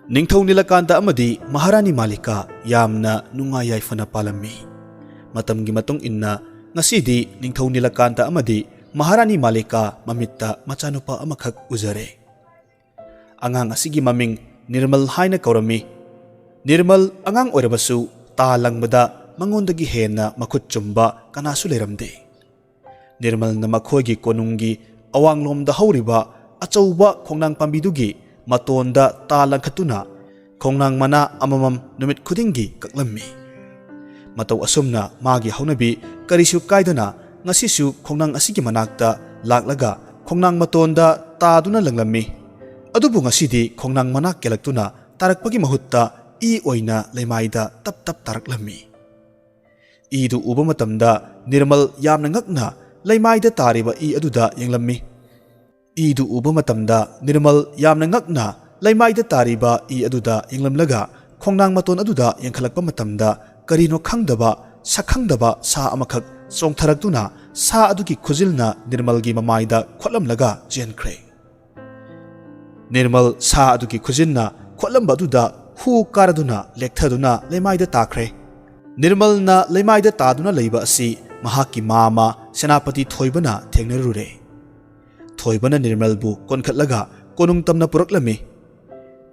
ꯅꯤꯡꯊꯧ ꯅꯤꯂꯀꯥꯟꯇ ꯑꯃꯗꯤ ꯃꯍꯥꯔꯥꯅꯤ ꯃꯥꯂꯤꯀꯥ ꯌꯥꯝꯅ ꯅꯨꯡꯉꯥꯏ ꯌꯥꯏꯐꯅ ꯄꯥꯜꯂꯝꯃꯤ꯫ ꯃꯇꯝꯒꯤ ꯃꯇꯨꯡ ꯏꯟꯅ ꯉꯁꯤꯗꯤ ꯅꯤꯡꯊꯧ ꯅꯤꯂꯀꯥꯟꯇ ꯑꯃꯗꯤ ꯃꯍꯥꯔꯥꯅꯤ ꯃꯥꯂꯤꯀꯥ ꯃꯃꯤꯠꯇ ꯃꯆꯥꯅꯨꯄꯥ ꯑꯃꯈꯛ ꯎꯖꯔꯦ꯫ ꯑꯉꯥꯡ ꯑꯁꯤꯒꯤ ꯃꯃꯤꯡ ꯅꯤꯔꯃꯜ ꯍꯥꯏꯅ ꯀꯧꯔꯝꯃꯤ꯫ ꯅꯤꯔꯃꯜ ꯑꯉꯥꯡ ꯑꯣꯏꯔꯕꯁꯨ ꯇꯥ ꯂꯪꯕꯗ ꯃꯉꯣꯟꯗꯒꯤ ꯍꯦꯟꯅ ꯃꯈꯨꯠ ꯆꯨꯝꯕ ꯀꯅꯥꯁꯨ ꯂꯩꯔꯝꯗꯦ꯫ ꯅꯤꯔꯃꯜꯅ ꯃꯈꯣꯏꯒꯤ ꯀꯣꯅꯨꯡꯒꯤ ꯑꯋꯥꯡꯂꯣꯝꯗ ꯍꯧꯔꯤꯕ ꯑꯆꯧꯕ ꯈꯣꯡꯅꯥꯡ ꯄꯥꯝꯕꯤꯗꯨꯒꯤ ꯃꯇꯣꯟꯗ ꯇꯥ ꯂꯪꯈꯠꯇꯨꯅ ꯈꯣꯡꯅꯥꯡ ꯃꯅꯥ ꯑꯃꯃꯝ ꯅꯨꯃꯤꯠ ꯈꯨꯗꯤꯡꯒꯤ ꯀꯛꯂꯝꯃꯤ꯫ ꯃꯇꯧ ꯑꯁꯨꯝꯅ ꯃꯥꯒꯤ ꯍꯧꯅꯕꯤ ꯀꯔꯤꯁꯨ ꯀꯥꯏꯗꯅ ꯉꯁꯤꯁꯨ ꯈꯣꯡꯅꯥꯡ ꯑꯁꯤꯒꯤ ꯃꯅꯥꯛꯇ ꯂꯥꯛꯂꯒ ꯈꯣꯡꯅꯥꯡ ꯃꯇꯣꯟꯗ ꯇꯥꯗꯨꯅ ꯂꯪꯂꯝꯃꯤ꯫ ꯑꯗꯨꯕꯨ ꯉꯁꯤꯗꯤ ꯈꯣꯡꯅꯥꯡ ꯃꯅꯥ ꯀꯦꯜꯂꯛꯇꯨꯅ ꯇꯥꯔꯛꯄꯒꯤ ꯃꯍꯨꯠꯇ ꯏ ꯑꯣꯏꯅ ꯂꯩꯃꯥꯏꯗ ꯇꯞ ꯇꯞ ꯇꯥꯔꯛꯂꯝꯃꯤ꯫ ꯏꯗꯨ ꯎꯕ ꯃꯇꯝꯗ ꯅꯤꯔꯃꯜ ꯌꯥꯝꯅ ꯉꯛꯅ ꯂꯩꯃꯥꯏꯗ ꯇꯥꯔꯤꯕ ꯏ ꯑꯗꯨꯗ ꯌꯦꯡꯂꯝꯃꯤ꯫ ꯏꯗꯨ ꯎꯕ ꯃꯇꯝꯗ ꯅꯤꯔꯃꯜ ꯌꯥꯝꯅ ꯉꯛꯅ ꯂꯩꯃꯥꯏꯗ ꯇꯥꯔꯤꯕ ꯏ ꯑꯗꯨꯗ ꯌꯦꯡꯂꯝꯂꯒ ꯈꯣꯡꯅꯥꯡ ꯃꯇꯣꯟ ꯑꯗꯨꯗ ꯌꯦꯡꯈꯠꯂꯛꯄ ꯃꯇꯝꯗ ꯀꯔꯤꯅꯣ ꯈꯪꯗꯕ ꯁꯛꯈꯪꯗꯕ ꯁꯥ ꯑꯃꯈꯛ ꯆꯣꯡꯊꯔꯛꯇꯨꯅ ꯁꯥ ꯑꯗꯨꯒꯤ ꯈꯨꯖꯤꯜꯅ ꯅꯤꯔꯃꯜꯒꯤ ꯃꯃꯥꯏꯗ ꯈꯣꯠꯂꯝꯂꯒ ꯆꯦꯟꯈ꯭ꯔꯦ꯫ ꯅꯤꯔꯃꯜ ꯁꯥ ꯑꯗꯨꯒꯤ ꯈꯨꯖꯤꯟꯅ ꯈꯣꯠꯂꯝꯕ ꯑꯗꯨꯗ ꯍꯨ ꯀꯥꯔꯗꯨꯅ ꯂꯦꯛꯊꯗꯨꯅ ꯂꯩꯃꯥꯏꯗ ꯇꯥꯈ꯭ꯔꯦ꯫ ꯅꯤꯔꯃꯜꯅ ꯂꯩꯃꯥꯏꯗ ꯇꯥꯗꯨꯅ ꯂꯩꯕ ꯑꯁꯤ ꯃꯍꯥꯛꯀꯤ ꯃꯥꯃ ꯁꯦꯅꯥꯄꯇꯤ ꯊꯣꯏꯕꯅ ꯊꯦꯡꯅꯔꯨꯔꯦ꯫ ꯊꯣꯏꯕꯅ ꯅꯤꯔꯃꯜꯕꯨ ꯀꯣꯟꯈꯠꯂꯒ ꯀꯣꯅꯨꯡ ꯇꯝꯅ ꯄꯨꯔꯛꯂꯝꯃꯤ꯫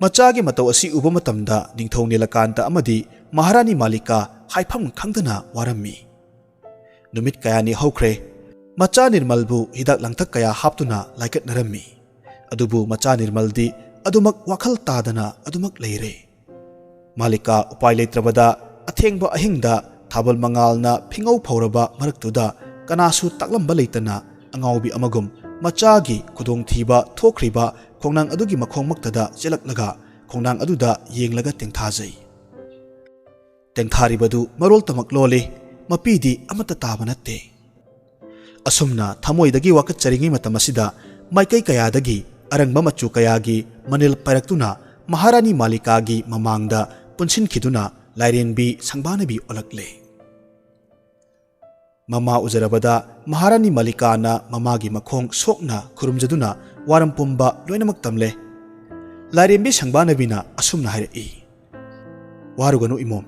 ꯃꯆꯥꯒꯤ ꯃꯇꯧ ꯑꯁꯤ ꯎꯕ ꯃꯇꯝꯗ ꯅꯤꯡꯊꯧ ꯅꯤꯂꯀꯥꯟꯇ ꯑꯃꯗꯤ ꯃꯍꯥꯔꯥꯅꯤ ꯃꯥꯂꯤꯀꯥ ꯍꯥꯏꯐꯝ ꯈꯪꯗꯅ ꯋꯥꯔꯝꯃꯤ꯫ ꯅꯨꯃꯤꯠ ꯀꯌꯥꯅꯤ ꯍꯧꯈ꯭ꯔꯦ꯫ ꯃꯆꯥ ꯅꯤꯔꯃꯜꯕꯨ ꯍꯤꯗꯥꯛ ꯂꯥꯡꯊꯛ ꯀꯌꯥ ꯍꯥꯞꯇꯨꯅ ꯂꯥꯏꯀꯠꯅꯔꯝꯃꯤ꯫ ꯑꯗꯨꯕꯨ ꯃꯆꯥ ꯅꯤꯔꯃꯜꯗꯤ ꯑꯗꯨꯃꯛ ꯋꯥꯈꯜ ꯇꯥꯗꯅ ꯑꯗꯨꯃꯛ ꯂꯩꯔꯦ꯫ ꯃꯥꯂꯤꯀꯥ ꯎꯄꯥꯏ ꯂꯩꯇ꯭ꯔꯕꯗ ꯑꯊꯦꯡꯕ ꯑꯍꯤꯡꯗ ꯊꯥꯕꯜ ꯃꯉꯥꯜꯅ ꯐꯤꯉꯧ ꯐꯧꯔꯕ ꯃꯔꯛꯇꯨꯗ ꯀꯅꯥꯁꯨ ꯇꯥꯛꯂꯝꯕ ꯂꯩꯇꯅ ꯑꯉꯥꯎꯕꯤ ꯑꯃꯒꯨꯝ ꯃꯆꯥꯒꯤ ꯈꯨꯗꯣꯡꯊꯤꯕ ꯊꯣꯛꯈ꯭ꯔꯤꯕ ꯈꯣꯡꯅꯥꯡ ꯑꯗꯨꯒꯤ ꯃꯈꯣꯡꯃꯛꯇꯗ ꯆꯦꯜꯂꯛꯂꯒ ꯈꯣꯡꯅꯥꯡ ꯑꯗꯨꯗ ꯌꯦꯡꯂꯒ ꯇꯦꯡꯊꯥꯖꯩ꯫ ꯇꯦꯡꯊꯥꯔꯤꯕꯗꯨ ꯃꯔꯣꯜꯇꯃꯛ ꯂꯣꯜꯂꯤ, ꯃꯄꯤꯗꯤ ꯑꯃꯠꯇ ꯇꯥꯕ ꯅꯠꯇꯦ꯫ ꯑꯁꯨꯝꯅ ꯊꯃꯣꯏꯗꯒꯤ ꯋꯥꯀꯠꯆꯔꯤꯉꯩ ꯃꯇꯝ ꯑꯁꯤꯗ ꯃꯥꯏꯀꯩ ꯀꯌꯥꯗꯒꯤ ꯑꯔꯪꯕ ꯃꯆꯨ ꯀꯌꯥꯒꯤ ꯃꯅꯤꯜ ꯄꯥꯏꯔꯛꯇꯨꯅ ꯃꯍꯥꯔꯥꯅꯤ ꯃꯥꯂꯤꯀꯥꯒꯤ ꯃꯃꯥꯡꯗ ꯄꯨꯟꯁꯤꯟꯈꯤꯗꯨꯅ ꯂꯥꯏꯔꯦꯟꯕꯤ ꯁꯪꯕꯥꯅꯕꯤ ꯑꯣꯜꯂꯛꯂꯦ꯫ ꯃꯃꯥ ꯎꯖꯔꯕꯗ ꯃꯍꯥꯔꯥꯅꯤ ꯃꯥꯂꯤꯀꯥꯅ ꯃꯃꯥꯒꯤ ꯃꯈꯣꯡ ꯁꯣꯛꯅ ꯈꯨꯔꯨꯝꯖꯗꯨꯅ ꯋꯥꯔꯝ ꯄꯨꯝꯕ ꯂꯣꯏꯅꯃꯛ ꯇꯝꯂꯦ꯫ ꯂꯥꯏꯔꯦꯝꯕꯤ ꯁꯪꯕꯥꯅꯕꯤꯅ ꯑꯁꯨꯝꯅ ꯍꯥꯏꯔꯛꯏ, "ꯋꯥꯔꯨꯒꯅꯨ ꯏꯃꯣꯝ,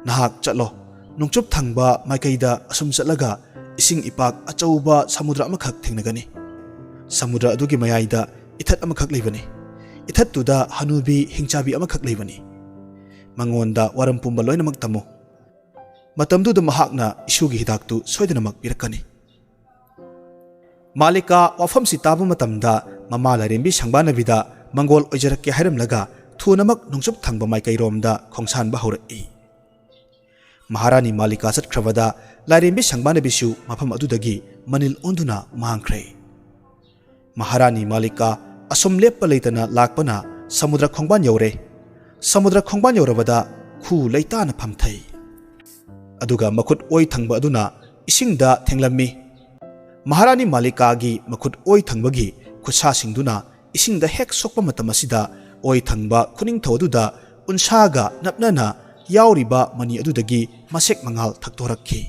ꯅꯍꯥꯛ ꯆꯠꯂꯣ, ꯅꯣꯡꯆꯨꯞ ꯊꯪꯕ ꯃꯥꯏꯀꯩꯗ ꯑꯁꯨꯝ ꯆꯠꯂꯒ ꯏꯁꯤꯡ ꯏꯄꯥꯛ ꯑꯆꯧꯕ ꯁꯃꯨꯗ꯭ꯔ ꯑꯃꯈꯛ ꯊꯦꯡꯅꯒꯅꯤ꯫ ꯁꯃꯨꯗ꯭ꯔ ꯑꯗꯨꯒꯤ ꯃꯌꯥꯏꯗ ꯏꯊꯠ ꯑꯃꯈꯛ ꯂꯩꯕꯅꯤ꯫ ꯏꯊꯠꯇꯨꯗ ꯍꯅꯨꯕꯤ ꯍꯤꯡꯆꯥꯕꯤ ꯑꯃꯈꯛ ꯂꯩꯕꯅꯤ꯫ ꯃꯉꯣꯟꯗ ꯋꯥꯔꯝ ꯄꯨꯝꯕ ꯂꯣꯏꯅꯃꯛ ꯇꯝꯃꯨ꯫ ꯃꯇꯝꯗꯨꯗ ꯃꯍꯥꯛꯅ ꯏꯁꯨꯒꯤ ꯍꯤꯗꯥꯛꯇꯨ ꯁꯣꯏꯗꯅꯃꯛ ꯄꯤꯔꯛꯀꯅꯤ." ꯃꯥꯂꯤꯀꯥ ꯋꯥꯐꯝꯁꯤ ꯇꯥꯕ ꯃꯇꯝꯗ ꯃꯃꯥ ꯂꯥꯏꯔꯦꯝꯕꯤ ꯁꯪꯕꯥꯅꯕꯤꯗ ꯃꯪꯒꯣꯜ ꯑꯣꯏꯖꯔꯛꯀꯦ ꯍꯥꯏꯔꯝꯂꯒ ꯊꯨꯅꯃꯛ ꯅꯣꯡꯆꯨꯞ ꯊꯪꯕ ꯃꯥꯏꯀꯩꯔꯣꯝꯗ ꯈꯣꯡꯁꯥꯟꯕ ꯍꯧꯔꯛꯏ꯫ ꯃꯍꯥꯔꯥꯅꯤ ꯃꯥꯂꯤꯀꯥ ꯆꯠꯈ꯭ꯔꯕꯗ ꯂꯥꯏꯔꯦꯝꯕꯤ ꯁꯪꯕꯥꯅꯕꯤꯁꯨ ꯃꯐꯝ ꯑꯗꯨꯗꯒꯤ ꯃꯅꯤꯜ ꯑꯣꯟꯗꯨꯅ ꯃꯥꯡꯈ꯭ꯔꯦ꯫ ꯃꯍꯥꯔꯥꯅꯤ ꯃꯥꯂꯤꯀꯥ ꯑꯁꯨꯝ ꯂꯦꯞꯄ ꯂꯩꯇꯅ ꯂꯥꯛꯄꯅ ꯁꯃꯨꯗ꯭ꯔ ꯈꯣꯡꯕꯥꯟ ꯌꯧꯔꯦ꯫ ꯁꯃꯨꯗ꯭ꯔ ꯈꯣꯡꯕꯥꯟ ꯌꯧꯔꯕꯗ ꯈꯨ ꯂꯩꯇꯥꯅ ꯐꯝꯊꯩ꯫ ꯑꯗꯨꯒ ꯃꯈꯨꯠ ꯑꯣꯏ ꯊꯪꯕ ꯑꯗꯨꯅ ꯏꯁꯤꯡꯗ ꯊꯦꯡꯂꯝꯃꯤ꯫ ꯃꯍꯥꯔꯥꯅꯤ ꯃꯥꯂꯤꯀꯥꯒꯤ ꯃꯈꯨꯠ ꯑꯣꯏ ꯊꯪꯕꯒꯤ ꯈꯨꯠꯁꯥꯁꯤꯡꯗꯨꯅ ꯏꯁꯤꯡꯗ ꯍꯦꯛ ꯁꯣꯛꯄ ꯃꯇꯝ ꯑꯁꯤꯗ ꯑꯣꯏ ꯊꯪꯕ ꯈꯨꯅꯤꯡꯊꯧ ꯑꯗꯨꯗ ꯎꯟꯁꯥꯒ ꯅꯞꯅꯅ ꯌꯥꯎꯔꯤꯕ ꯃꯅꯤ ꯑꯗꯨꯗꯒꯤ ꯃꯁꯦꯛ ꯃꯉꯥꯜ ꯊꯛꯇꯣꯔꯛꯈꯤ꯫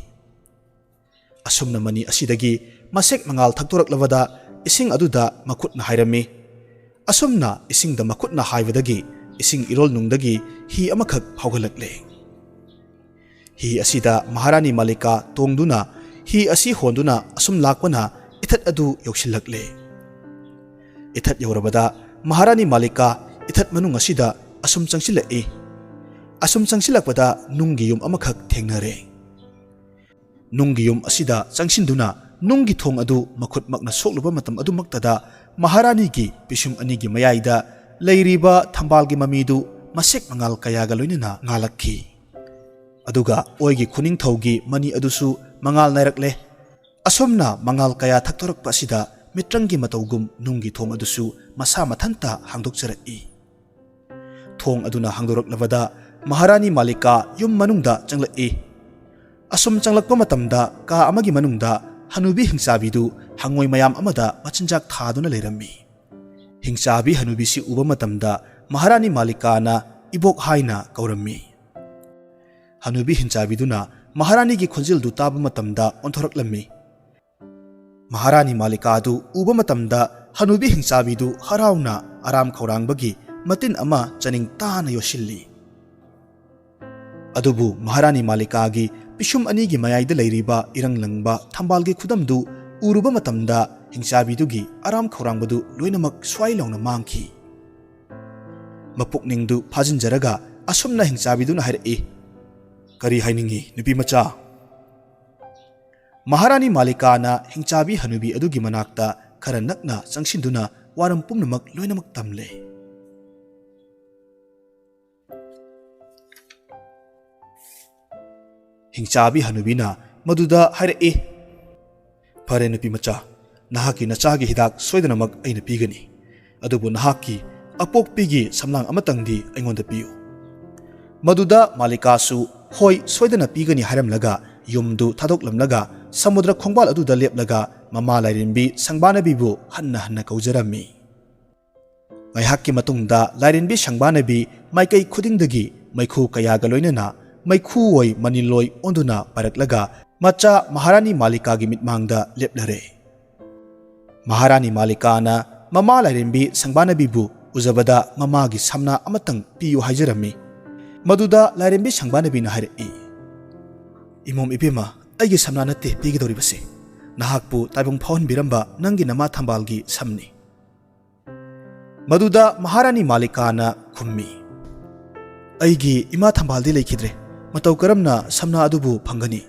ꯑꯁꯨꯝꯅ ꯃꯅꯤ ꯑꯁꯤꯗꯒꯤ ꯃꯁꯦꯛ ꯃꯉꯥꯜ ꯊꯛꯇꯣꯔꯛꯂꯕꯗ ꯏꯁꯤꯡ ꯑꯗꯨꯗ ꯃꯈꯨꯠꯅ ꯍꯥꯏꯔꯝꯃꯤ꯫ ꯑꯁꯨꯝꯅ ꯏꯁꯤꯡꯗ ꯃꯈꯨꯠꯅ ꯍꯥꯏꯕꯗꯒꯤ ꯏꯁꯤꯡ ꯏꯔꯣꯜꯅꯨꯡꯗꯒꯤ ꯍꯤ ꯑꯃꯈꯛ ꯐꯥꯎꯒꯠꯂꯛꯂꯦ꯫ ꯍꯤ ꯑꯁꯤꯗ ꯃꯍꯥꯔꯥꯅꯤ ꯃꯥꯂꯤꯀꯥ ꯇꯣꯡꯗꯨꯅ ꯍꯤ ꯑꯁꯤ ꯍꯣꯟꯗꯨꯅ ꯑꯁꯨꯝ ꯂꯥꯛꯄꯅ ꯏꯊꯠ ꯑꯗꯨ ꯌꯧꯁꯤꯜꯂꯛꯂꯦ꯫ ꯏꯊꯠ ꯌꯧꯔꯕꯗ ꯃꯍꯥꯔꯥꯅꯤ ꯃꯥꯂꯤꯀꯥ ꯏꯊꯠ ꯃꯅꯨꯡ ꯑꯁꯤꯗ ꯑꯁꯨꯝ ꯆꯪꯁꯤꯜꯂꯛꯏ꯫ ꯑꯁꯨꯝ ꯆꯪꯁꯤꯜꯂꯛꯄꯗ ꯅꯨꯡꯒꯤ ꯌꯨꯝ ꯑꯃꯈꯛ ꯊꯦꯡꯅꯔꯦ꯫ ꯅꯨꯡꯒꯤ ꯌꯨꯝ ꯑꯁꯤꯗ ꯆꯪꯁꯤꯟꯗꯨꯅ ꯅꯨꯡꯒꯤ ꯊꯣꯡ ꯑꯗꯨ ꯃꯈꯨꯠꯃꯛꯅ ꯁꯣꯛꯂꯨꯕ ꯃꯇꯝ ꯑꯗꯨꯃꯛꯇꯗ ꯃꯍꯥꯔꯥꯅꯤꯒꯤ ꯄꯤꯁꯨꯝ ꯑꯅꯤꯒꯤ ꯃꯌꯥꯏꯗ ꯂꯩꯔꯤꯕ ꯊꯝꯕꯥꯜꯒꯤ ꯃꯃꯤꯗꯨ ꯃꯁꯦꯛ ꯃꯉꯥꯜ ꯀꯌꯥꯒ ꯂꯣꯏꯅꯅ ꯉꯥꯜꯂꯛꯈꯤ꯫ ꯑꯗꯨꯒ ꯑꯣꯏꯒꯤ ꯈꯨꯅꯤꯡꯊꯧꯒꯤ ꯃꯅꯤ ꯑꯗꯨꯁꯨ ꯃꯉꯥꯜ ꯅꯥꯏꯔꯛꯂꯦ꯫ ꯑꯁꯨꯝꯅ ꯃꯉꯥꯜ ꯀꯌꯥ ꯊꯛꯇꯣꯔꯛꯄ ꯑꯁꯤꯗ ꯃꯤꯇ꯭ꯔꯪꯒꯤ ꯃꯇꯧꯒꯨꯝ ꯅꯨꯡꯒꯤ ꯊꯣꯡ ꯑꯗꯨꯁꯨ ꯃꯁꯥ ꯃꯊꯟꯇ ꯍꯥꯡꯗꯣꯛꯆꯔꯛꯏ꯫ ꯊꯣꯡ ꯑꯗꯨꯅ ꯍꯥꯡꯗꯣꯔꯛꯂꯕꯗ ꯃꯍꯥꯔꯥꯅꯤ ꯃꯥꯂꯤꯀꯥ ꯌꯨꯝ ꯃꯅꯨꯡꯗ ꯆꯪꯂꯛꯏ꯫ ꯑꯁꯨꯝ ꯆꯪꯂꯛꯄ ꯃꯇꯝꯗ ꯀꯥ ꯑꯃꯒꯤ ꯃꯅꯨꯡꯗ ꯍꯅꯨꯕꯤ ꯍꯤꯡꯆꯥꯕꯤꯗꯨ ꯍꯪꯉꯣꯏ ꯃꯌꯥꯝ ꯑꯃꯗ ꯃꯆꯤꯟꯖꯥꯛ ꯊꯥꯗꯨꯅ ꯂꯩꯔꯝꯃꯤ꯫ ꯍꯤꯡꯆꯥꯕꯤ ꯍꯅꯨꯕꯤꯁꯤ ꯎꯕ ꯃꯇꯝꯗ ꯃꯍꯥꯔꯥꯅꯤ ꯃꯥꯂꯤꯀꯥꯅ ꯏꯕꯣꯛ ꯍꯥꯏꯅ ꯀꯧꯔꯝꯃꯤ꯫ ꯍꯅꯨꯕꯤ ꯍꯤꯡꯆꯥꯕꯤꯗꯨꯅ ꯃꯍꯥꯔꯥꯅꯤꯒꯤ ꯈꯣꯟꯖꯦꯜꯗꯨ ꯇꯥꯕ ꯃꯇꯝꯗ ꯑꯣꯟꯊꯣꯔꯛꯂꯝꯃꯤ꯫ ꯃꯍꯥꯔꯥꯅꯤ ꯃꯥꯂꯤꯀꯥꯗꯨ ꯎꯕ ꯃꯇꯝꯗ ꯍꯅꯨꯕꯤ ꯍꯤꯡꯆꯥꯕꯤꯗꯨ ꯍꯔꯥꯎꯅ ꯑꯔꯥꯝ ꯈꯧꯔꯥꯡꯕꯒꯤ matin ama chaning tana yosilli adubu Maharani Malika gi pishum ani gi mayai da leiriba irang langba thambal gi khudam du uruba matamda hingchabi du gi aram khorang badu loinamak swai longna mangki mapukning du phajin jaraga asumna hingchabi du na hairi kari hainingi nupi macha Maharani Malika na hingchabi hanubi adu gi manakta khara nakna changsinduna waram pumnamak loinamak tamle hingchabi hanubina maduda hairi fare nupi macha nahaki nachagi hidak soidanamak aina pigani adubu nahaki apokpigi samlang amatangdi aingonda piyu maduda Malika su hoi soidana pigani haramlaga yumdu thadoklamlaga samudra khongbal aduda leplaga mama lairinbi sangbanabibu hanna kaujarami ngaihakki matungda lairinbi sangbanabi maikai khudingdagi maikhu kayaga loinana maikhu oi maniloi onduna paraklaga macha Maharani Malika gi mitmangda leplare Maharani Malika na mama lairinbi sangbanabibu uzabada mama gi samna amatang piyu haijarami maduda lairinbi sangbanabi na hairi imom ipema aigi samna natte pigi doribase nahakpu taibong phon biramba nangi nama thambal gi samni maduda Maharani Malika na khummi aigi ima thambal di lekhidre matau karamna samna adubu phangani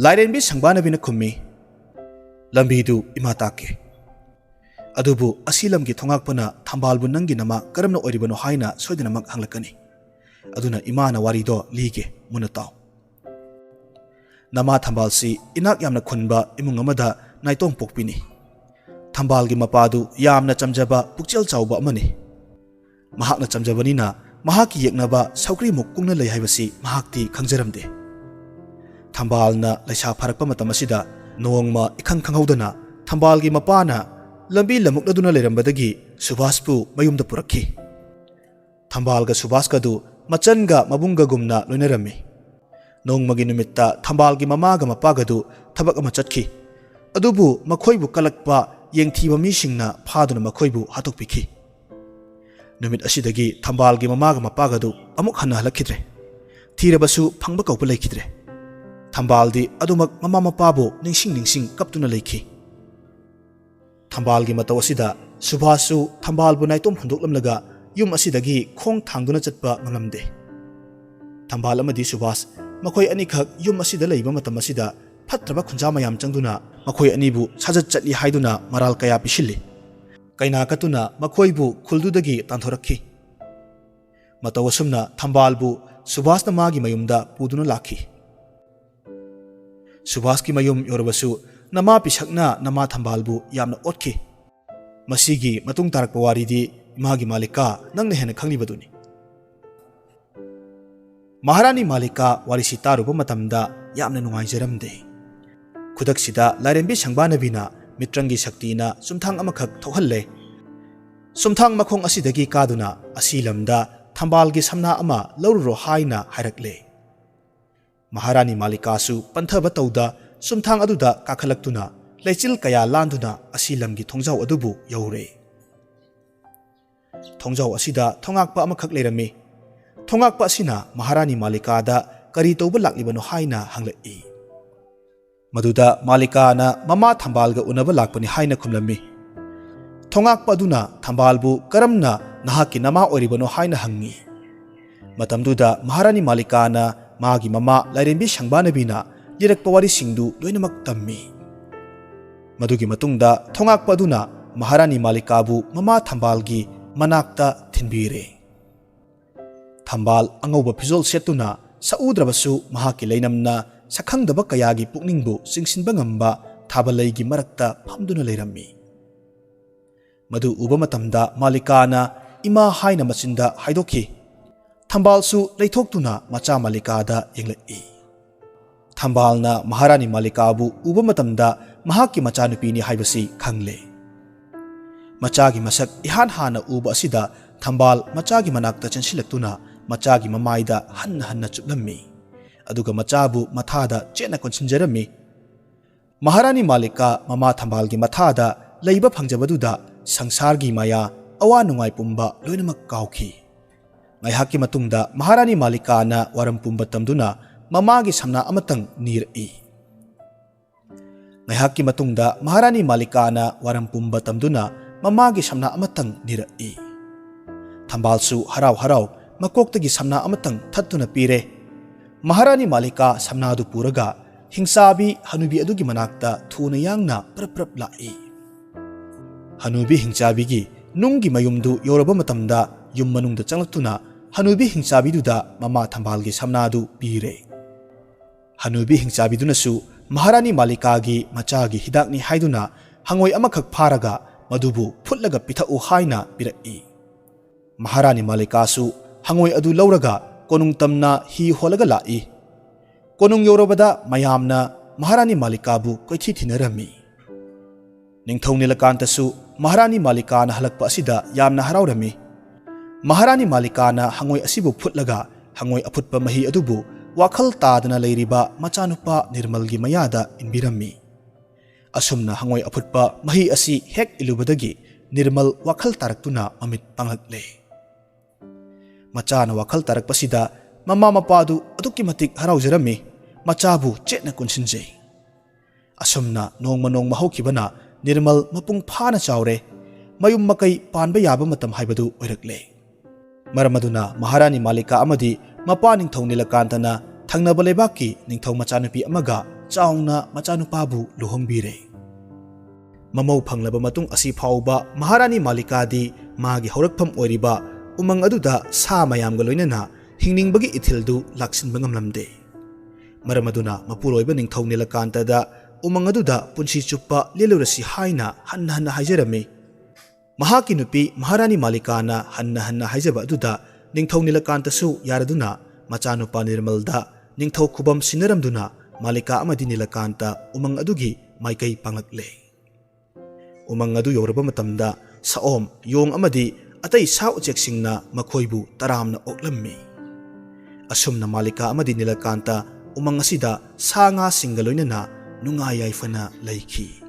lairenbi sangbanabi na khummi lambidu ima take adubu asilam gi thongakpana thambal bu nangi nama karamna oribano haina soidanamak hanglakani aduna ima na warido lige munataw nama thambal si inak yamna khunba imung amada naitong pokpini thambal gi mapadu yamna chamjaba pukchel chawba amani mahakna chamjabanina mahaki yeknaba saukri mukungna lei haibasi mahakti khangjaramde thambal na laisa pharakpa matam asida nongma ikhang khanghaudana thambal gi mapana lambi lamukladuna leirambadagi Subhaspu mayumda purakhi thambal ga Subhas kadu machan-ga mabung-ga gumna loinarami nongmagi numitta thambal gi mamaga mapagadu thabak ama chatkhi adubu makhoibu kalakpa yengthiba misingna phaduna makhoibu hatokpikhi numit asidagi thambal gi mamaga mapagadu amuk hanna halakhidre thirabasu phangba kaupa lekhidre thambal di adumak mama mapabu ningsing kaptuna lekhi thambal gi mataw asida Subhasu thambal bu naitom hundoklamlaga yum asidagi khong thangduna chatpa ngamlamde thambal amadi Subhas makhoi ani khak yum asida leiba matam asida phatraba khunja mayam changduna makhoi ani bu sajat chatli haiduna maral kaya pisilli kaina katuna makhoi bu khuldudagi tanthorakhi mataw asumna thambal bu Subhas na magi mayumda puduna lakhi Subhas ki mayum yorbasu nama pisakna nama thambal bu yamna otkhi masigi matung tarakpa waridi Imagi Malika nangna hena khanglibaduni Maharani Malika warisi taruba matamda yamna nungaijaramde khudaksida lairenbi sangbanabina mitrangi shaktina sumthang amakhak thohalle sumthang makhong asidagi kaduna asilamda thambalgi samna ama lawruro haina hairakle Maharani Malika su panthaba tawda sumthang aduda kakhalaktuna leichil kaya landuna asilamgi thongjau adubu yaure thongjau asida thongakpa amakhak leirami thongakpa asina Maharani Malika da kari tawba laklibano haina hanglai maduda Malika na mama thambalga unaba lakpani haina khumlami thongakpa aduna thambalbu karamna nahaki nama oribano haina hangi matamduda Maharani Malika na magi mama lairenbi sangbanabina lirakpa wari singdu loinamak tammi madugi matungda thongakpa aduna Maharani Malika bu mama thambalgi manakta thinbire thambal angauba phizol setuna saudrabasu mahaki leinamna sakhangdaba kayagi pukningbu singsinba ngamba thabalaigi marakta phamduna leirami madu uba matamda Malikana ima haina machinda haidokhi thambalsu leithoktuna macha Malikada yenglai thambalna Maharani Malika bu uba matamda mahaki macha nupini haibasi khangle machagi masak ihan hana uba asida thambal machagi manakta chansilaktuna machagi mamaida hanna chuplammi aduga machabu mathada chena konsinjarami Maharani Malika mama thambalgi mathada leiba phangjabaduda sangsargi maya awa nungai pumba loinamak kaukhi. Ngaihakki matungda Maharani Malikana waram pumba tamduna mamagi samna amatang nir'i. Ngaihakki matungda Maharani Malikana waram pumba tamduna mamagi samna amatang nir'i. Thambalsu harau makoktagi samna amatang thattuna pire. Maharani Malika samna adu puraga hingsabi hanubi adugi manakta thuna yangna prap la'i. Hanubi hingsabi nunggi mayumdu yoraba matamda yum manungda changlatuna hanubi hingsabiduda mama thambalgi samnadu pire. Hanubi hingsabidunasu Maharani Malikagi machagi hidakni haiduna hangoi amakhak pharaga madubu phutlaga pithau haina pira'i. Maharani Malikasu hangoi adu lauraga konung tamna hi holaga la'i. Konung yorabada mayamna Maharani Malikabu koithi thinarami. Ningthau Nilakantasu Maharani Malikana halakpa asida yamna haraurami. Maharani Malikana hangoi asibu phutlaga hangoi aphutpa mahi adubu wakhal tadana leiriba machanupa Nirmalgi mayada inbirami. Asumna hangoi aphutpa mahi asi hek ilubadagi Nirmal wakhal taraktuna mamit panglakle. Machana wakhal tarakpasida mama mapadu aduki matik harauzarami machabu chetna kunsinjay. Asumna nongma hokibana Nirmal mapung phana chawre mayum makai panba yaba matam haibadu oirakle. Maramaduna Maharani Malika amadi mapa Ningthau Nilakantana thangnaba leibaki Ningthau machanupi amaga chaungna machanupabu luhongbire. Mamau phanglaba matung asi phauba Maharani Malikadi magi haurakpham oiriba umang aduda sa mayamga loinana hingningbagi ithildu laksinba ngamlamde. Maramaduna mapuloiba Ningthau Nilakantada umang aduda punsi chuppa lelurasi haina hanna haijarami. Mahaki nupi Maharani Malikana hanna haijaba aduda Ningthau Nilakantasu yaraduna machanupa Nirmalda Ningthau khubam sinaramduna Malika amadi Nilakanta umang adugi maikai panglakle. Umang adu yoraba matamda saom yong amadi atai sa ucheksingna makhoibu taramna oklammi. Asumna Malika amadi Nilakanta umang asida sa nga singaloinana nungayay fana laiki.